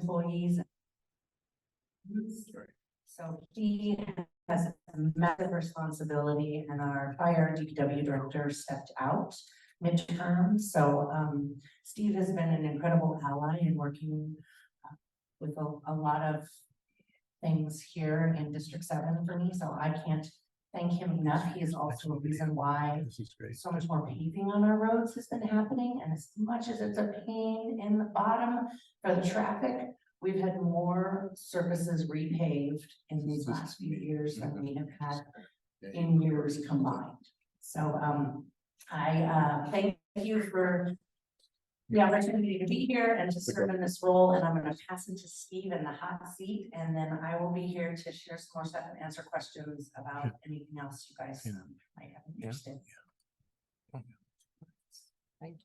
employees. So he has a massive responsibility, and our prior DPW director stepped out midterm. So Steve has been an incredible ally in working with a lot of things here in District 7 for me. So I can't thank him enough. He is also a reason why so much more paving on our roads has been happening. And as much as it's a pain in the bottom for the traffic, we've had more surfaces repaved in these last few years than we have had in years combined. So I thank you for the opportunity to be here and to serve in this role. And I'm going to pass it to Steve in the hot seat, and then I will be here to share some more stuff and answer questions about anything else you guys might have interest in. Thank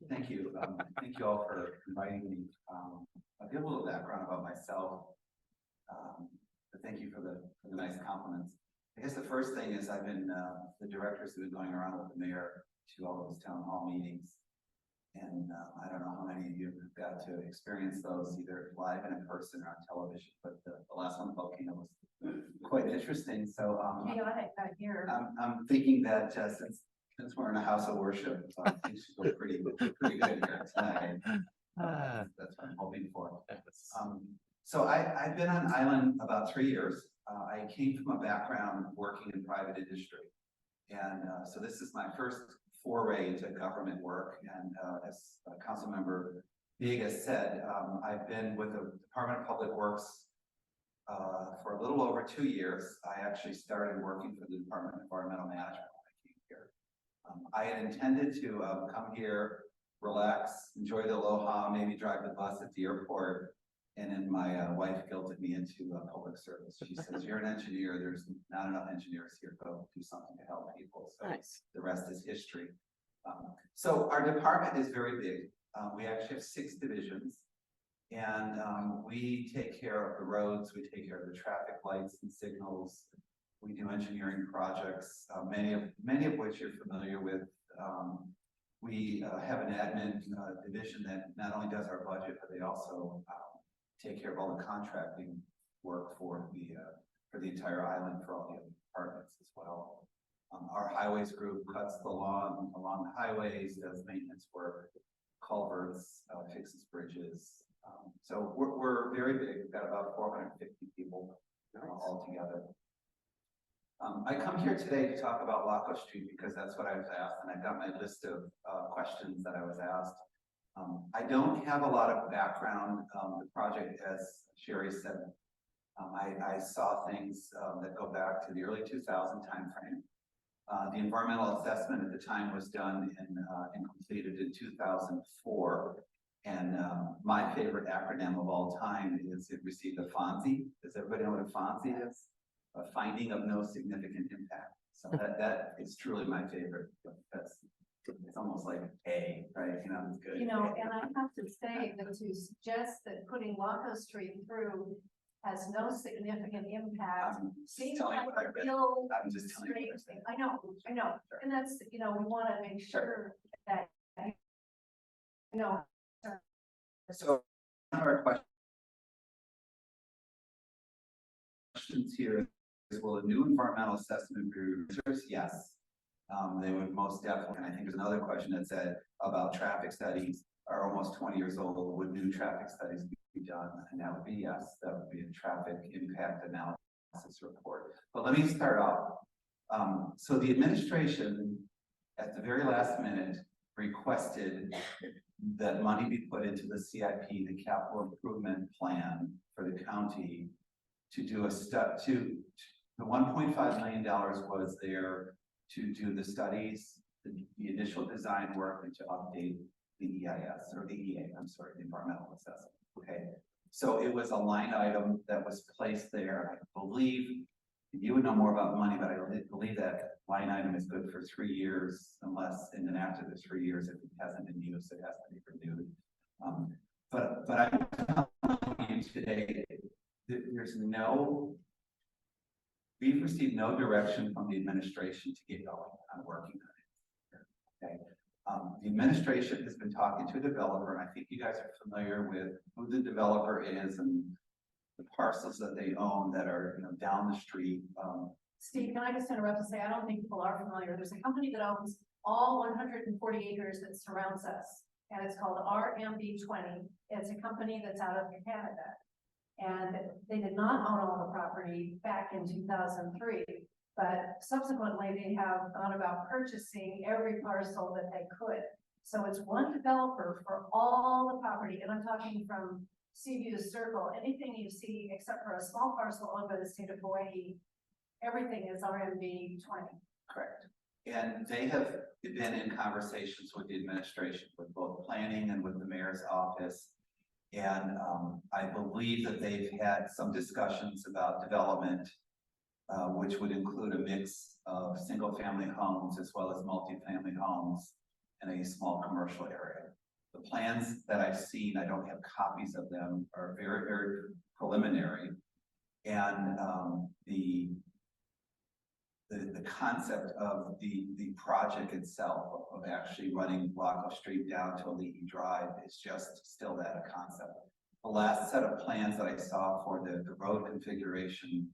you. Thank you. Thank you all for inviting me. I'll give a little background about myself. But thank you for the nice compliments. I guess the first thing is I've been the directors have been going around with the mayor to all those town hall meetings. And I don't know how many of you have got to experience those either live and in person or on television, but the last one, Volcano, was quite interesting. So I'm thinking that since we're in a house of worship, things should go pretty good here tonight. That's what I'm hoping for. So I've been on island about 3 years. I came from a background working in private industry. And so this is my first foray into government work. And as Council Member Villegas said, I've been with the Department of Public Works for a little over 2 years. I actually started working for the Department of Environmental Management when I came here. I had intended to come here, relax, enjoy the aloha, maybe drive the bus at the airport. And then my wife guilted me into public service. She says, "You're an engineer. There's not enough engineers here. Go do something to help people." So the rest is history. So our department is very big. We actually have 6 divisions, and we take care of the roads. We take care of the traffic lights and signals. We do engineering projects, many of which you're familiar with. We have an admin division that not only does our budget, but they also take care of all the contracting work for the entire island for all the other departments as well. Our highways group cuts the lawn along the highways, does maintenance work, culverts, fixes bridges. So we're very big. We've got about 450 people all together. I come here today to talk about Lako Street because that's what I was asked, and I got my list of questions that I was asked. I don't have a lot of background. The project, as Sherry said, I saw things that go back to the early 2000 timeframe. The environmental assessment at the time was done and completed in 2004. And my favorite acronym of all time is it received a FONSI. Does everybody know what a FONSI is? A finding of no significant impact. So that is truly my favorite. It's almost like A, right? You know, it's good. You know, and I have to say that to suggest that putting Lako Street through has no significant impact seems like a real. I'm just telling you. I know, sure. And that's, you know, we want to make sure that, you know. So our questions here is, will a new environmental assessment be researched? Yes. They would most definitely. And I think there's another question that said about traffic studies are almost 20 years old. Would new traffic studies be done? And that would be yes. That would be a traffic impact analysis report. But let me start off. So the administration, at the very last minute, requested that money be put into the CIP, the capital improvement plan for the county, to do a step to the $1.5 million was there to do the studies, the initial design work, and to update the EIS or the EA, I'm sorry, the environmental assessment. Okay, so it was a line item that was placed there. I believe you would know more about money, but I believe that line item is good for 3 years, unless, and then after the 3 years, if it hasn't been used, it has to be renewed. But I'm telling you today, we've received no direction from the administration to get going on working on it. Okay, The administration has been talking to a developer, and I think you guys are familiar with who the developer is and the parcels that they own that are, you know, down the street. Steve, can I just interrupt to say, I don't think people are familiar. There's a company that owns all 140 acres that surrounds us, and it's called RMB20. It's a company that's out of Canada. And they did not own all the property back in 2003, but subsequently they have gone about purchasing every parcel that they could. So it's one developer for all the property, and I'm talking from Seaview Circle, anything you see except for a small parcel owned by the state of Hawaii, everything is RMB 20. Correct. And they have been in conversations with the administration, with both planning and with the mayor's office. And I believe that they've had some discussions about development, which would include a mix of single-family homes as well as multifamily homes in a small commercial area. The plans that I've seen, I don't have copies of them, are very, very preliminary. And the concept of the project itself of actually running Lako Street down to Ali'i Drive is just still that a concept. The last set of plans that I saw for the road configuration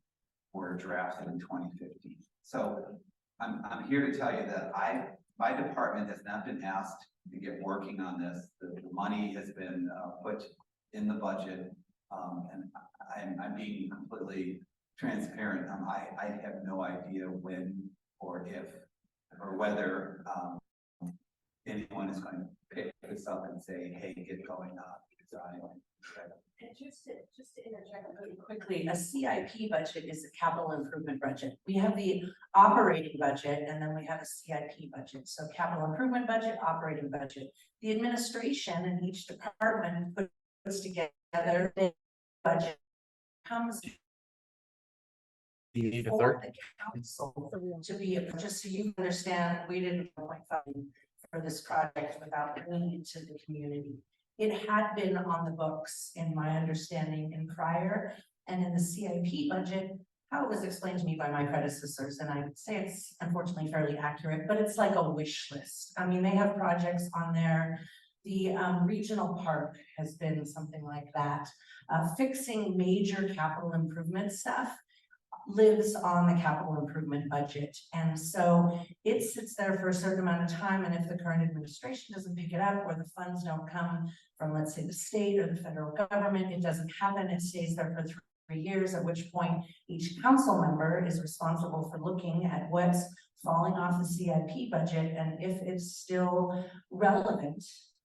were drafted in 2015. So I'm here to tell you that my department has not been asked to get working on this. The money has been put in the budget, and I'm being completely transparent. I have no idea when or if or whether anyone is going to pick this up and say, hey, get going on design. And just to interject really Quickly, a CIP budget is a capital improvement budget. We have the operating budget and then we have a CIP budget. So capital improvement budget, operating budget. The administration in each department puts together a budget, comes You need a for third? the council to be, just so you understand, we didn't fund for this project without bringing it to the community. It had been on the books, in my understanding, in prior and in the CIP budget, how it was explained to me by my predecessors, and I would say it's unfortunately fairly accurate, but it's like a wish list. I mean, they have projects on there. The regional park has been something like that. Fixing major capital improvement stuff lives on the capital improvement budget. And so it sits there for a certain amount of time. And if the current administration doesn't pick it up or the funds don't come from, let's say, the state or the federal government, it doesn't happen. It stays there for 3 years, at which point each council member is responsible for looking at what's falling off the CIP budget and if it's still relevant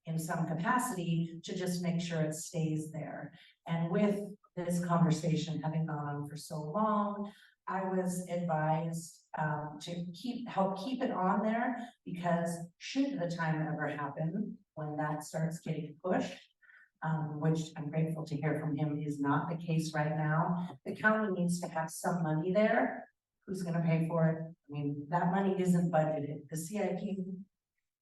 in some capacity to just make sure it stays there. And with this conversation having gone on for so long, I was advised to help keep it on there, because should the time ever happen when that starts getting pushed, which I'm grateful to hear from him is not the case right now, the county needs to have some money there. Who's going to pay for it? I mean, that money isn't budgeted. The CIP,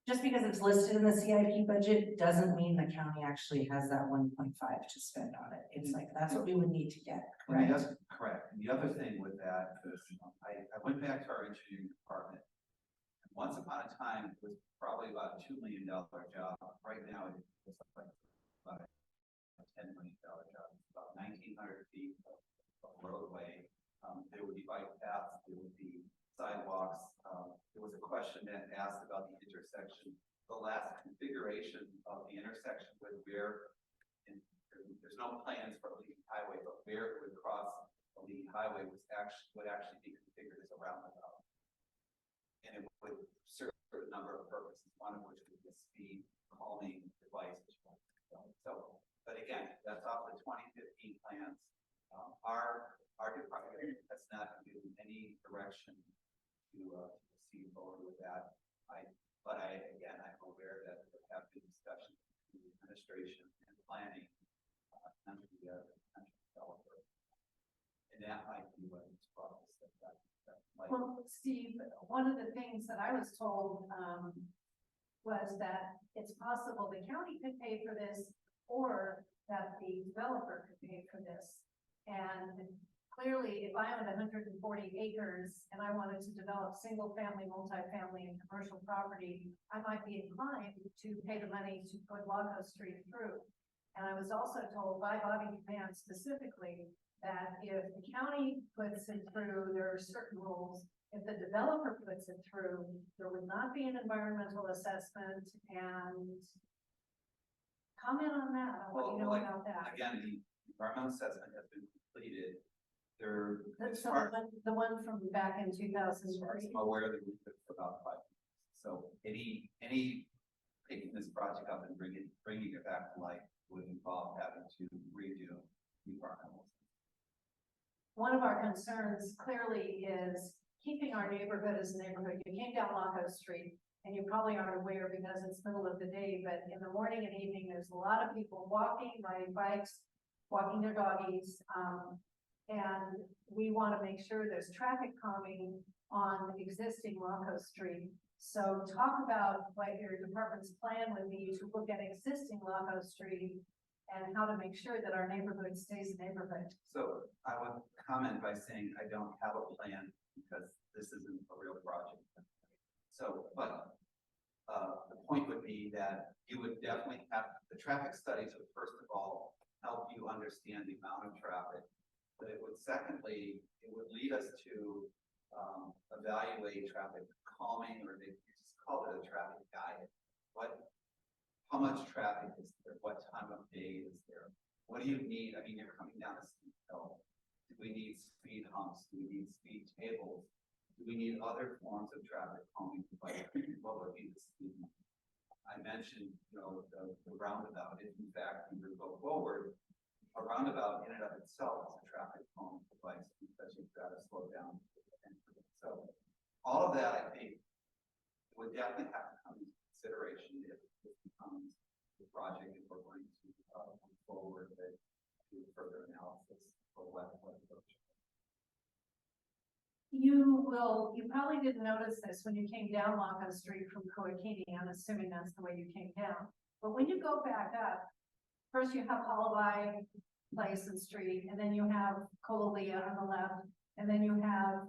just because it's listed in the CIP budget doesn't mean the county actually has that 1.5 to spend on it. It's like, that's what we would need to get, correct? Correct. And the other thing with that is, I went back to our engineering department. And once upon a time, it was probably about a $2 million job. Right now, it's like about a $10 million job. It's about 1,900 feet of roadway. There would be bike paths, there would be sidewalks. There was a question that asked about the intersection. The last configuration of the intersection with where, there's no plans for Ali'i Highway, but where it would cross Ali'i Highway would actually be configured as a roundabout. And it would serve a number of purposes, one of which would be a speed calming device. So, but again, that's off the 2015 plans. Our department has not given any direction to proceed forward with that. But again, I'm aware that there have been discussions between the administration and planning and the potential developer. And that might be what it's brought us that might. Well, Steve, one of the things that I was told was that it's possible the county could pay for this or that the developer could pay for this. And clearly, if I owned 140 acres and I wanted to develop single-family, multifamily, and commercial property, I might be inclined to pay the money to put Lako Street through. And I was also told by Bobby Command specifically that if the county puts it through, there are certain rules. If the developer puts it through, there would not be an environmental assessment. And comment on that, on what you know about that. Again, the environmental assessment has been completed. There, That's as far the one from back in as far as 2003. I'm aware, they moved it for about 5 years. So any taking this project up and bringing it back to life would involve having to redo the environmental. One of our concerns clearly is keeping our neighborhood as a neighborhood. You came down Lako Street, and you probably aren't aware because it's middle of the day, but in the morning and evening, there's a lot of people walking, riding bikes, walking their doggies. And we want to make sure there's traffic calming on existing Lako Street. So talk about what your department's plan would be to look at existing Lako Street and how to make sure that our neighborhood stays a neighborhood. So I would comment by saying I don't have a plan because this isn't a real project. So, but the point would be that you would definitely have the traffic studies would first of all help you understand the amount of traffic. But it would secondly, it would lead us to evaluate traffic calming, or they just call it a traffic guide. How much traffic is there? What time of day is there? What do you need? I mean, you're coming down a steep hill. Do we need speed humps? Do we need speed tables? Do we need other forms of traffic calming? Like what would be the speed hump? I mentioned, you know, the roundabout. If in fact we would go forward, a roundabout in and of itself is a traffic calming device because you've got to slow down. So all of that, I think, would definitely have to come into consideration if it becomes the project if we're going to move forward with do further analysis for what You probably didn't notice this when you came down Lako Street from Kuakini. I'm assuming that's the way you came down. But when you go back up, first you have Hawaii Place and Street, and then you have Kololia on the left, and then you have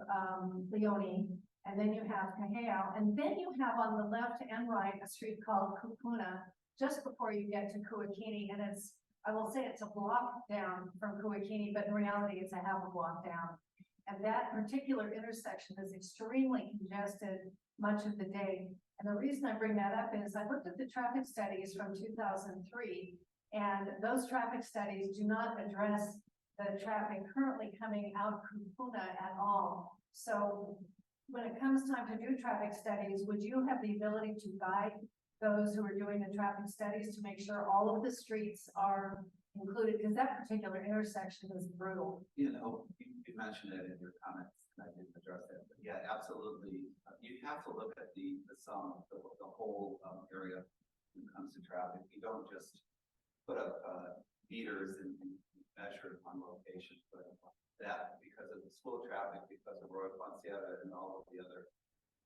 Leone, and then you have Kaheo, and then you have on the left and right a street called Kupuna, just before you get to Kuakini, and it's, I will say it's a block down from Kuakini, but in reality it's a half a block down. And that particular intersection is extremely congested much of the day. And the reason I bring that up is I looked at the traffic studies from 2003, and those traffic studies do not address the traffic currently coming out of Kupuna at all. So when it comes time to do traffic studies, would you have the ability to guide those who are doing the traffic studies to make sure all of the streets are included? Because that particular intersection is brutal. you know, you mentioned it in your comments, and I didn't address that, but yeah, absolutely. You have to look at the sum, the whole area when it comes to traffic. You don't just put up meters and measure one location, but that because of the slow traffic, because of Roy Ponciata and all of the other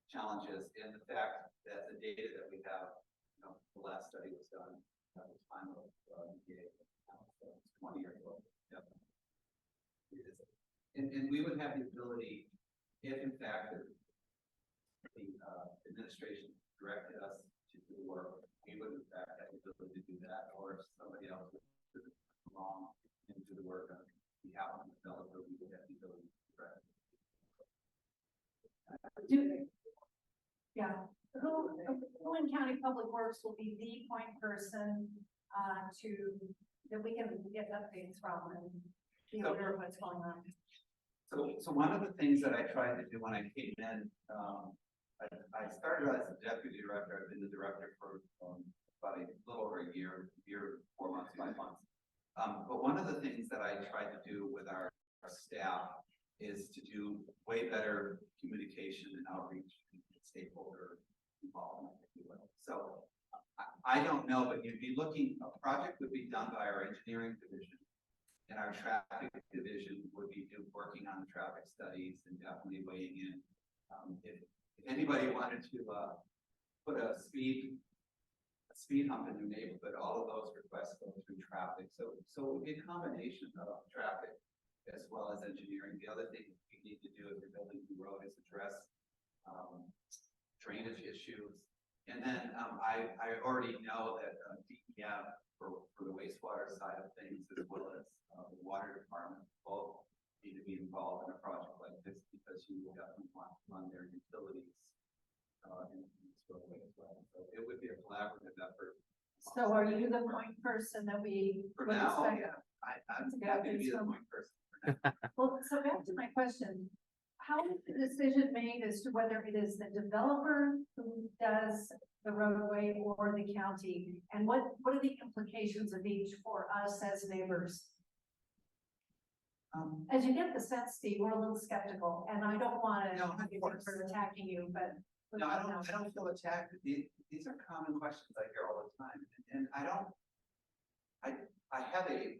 challenges, and the fact that the data that we have, you know, the last study was done at the time of EPA, so it's 20 years ago. Yep. And we would have the ability, if in fact the administration directed us to do the work, we would in fact have the ability to do that, or if somebody else would come along and do the work on behalf of the developer, we would have the ability to direct. Yeah, who in County Public Works will be the point person that we can get updates from and be aware of what's going on? So one of the things that I tried to do when I came in, I started as a deputy director. I've been the director for about a little over a year, 4 months, 5 months. But one of the things that I tried to do with our staff is to do way better communication and outreach and stakeholder involvement, if you will. So I don't know, but you'd be looking, a project would be done by our engineering division, and our traffic division would be working on the traffic studies and definitely weighing in. If anybody wanted to put a speed hump in their neighborhood, all of those requests go through traffic. So it would be a combination of traffic as well as engineering. The other thing you need to do if you're building the road is address drainage issues. And then I already know that DEM for the wastewater side of things, as well as the water department, both need to be involved in a project like this, because you will definitely want to run their utilities in this roadway as well. So it would be a collaborative effort. So are you the point person that we For would now, expect? yeah, I'm to get happy to be things the from- point person. Well, so back to my question, how is the decision made as to whether it is the developer who does the roadway or the county? And what are the implications of each for us as neighbors? As you get the sense, Steve, we're a little skeptical, and I don't want No, of to course. for attacking you, but. No, I don't feel attacked. These are common questions I hear all the time, and I have a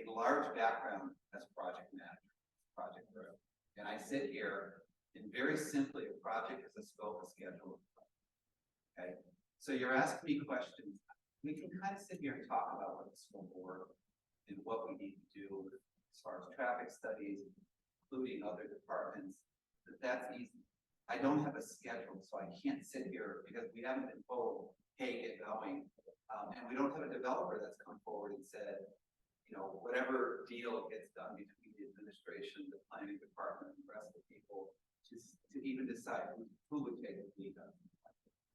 large background as a project manager, project group, and I sit here and very simply, a project is a scope, a schedule. Okay, so you're asking me questions. We can kind of sit here and talk about what the scope of work and what we need to do as far as traffic studies, including other departments. That's easy. I don't have a schedule, so I can't sit here because we haven't been told, hey, get going. And we don't have a developer that's come forward and said, you know, whatever deal gets done between the administration, the planning department, and the rest of the people, to even decide who would take the lead on.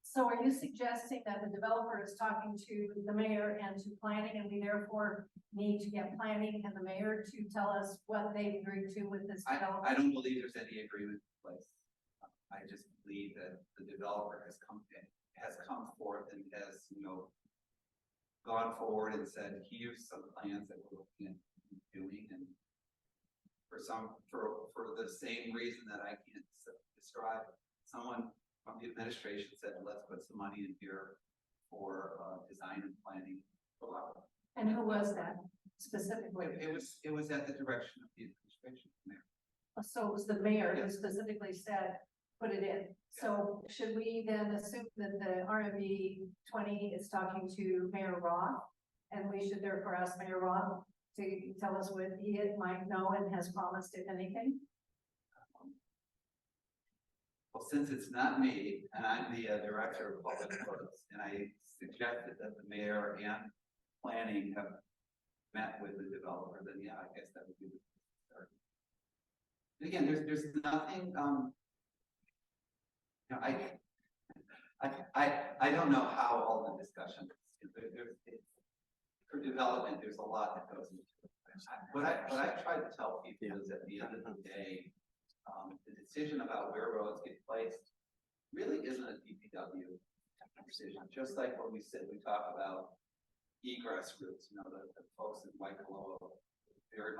So are you suggesting that the developer is talking to the mayor and to planning, and we therefore need to get planning and the mayor to tell us what they've agreed to with this I developer? don't believe there's any agreement in place. I just believe that the developer has come forth and has, you know, gone forward and said, here's some plans that we're looking at doing, and for the same reason that I can't describe, someone from the administration said, let's put some money in here for design and planning. And who was that specifically? It was at the direction of the administration. Mayor. So it was the mayor who Yes. specifically said, put it in. So should we then assume that the RMB 20 is talking to Mayor Roth? And we should therefore ask Mayor Roth to tell us what he might know and has promised, if anything? Well, since it's not me, and I'm the director of public works, and I suggested that the mayor and planning have met with the developer, then yeah, I guess that would be the start. And again, there's nothing, you know, I don't know how all the discussions, for development, there's a lot that goes into it. What I tried to tell people is at the end of the day, the decision about where roads get placed really isn't a DPW decision. Just like when we talk about egress routes, you know, the folks in White Coloa very much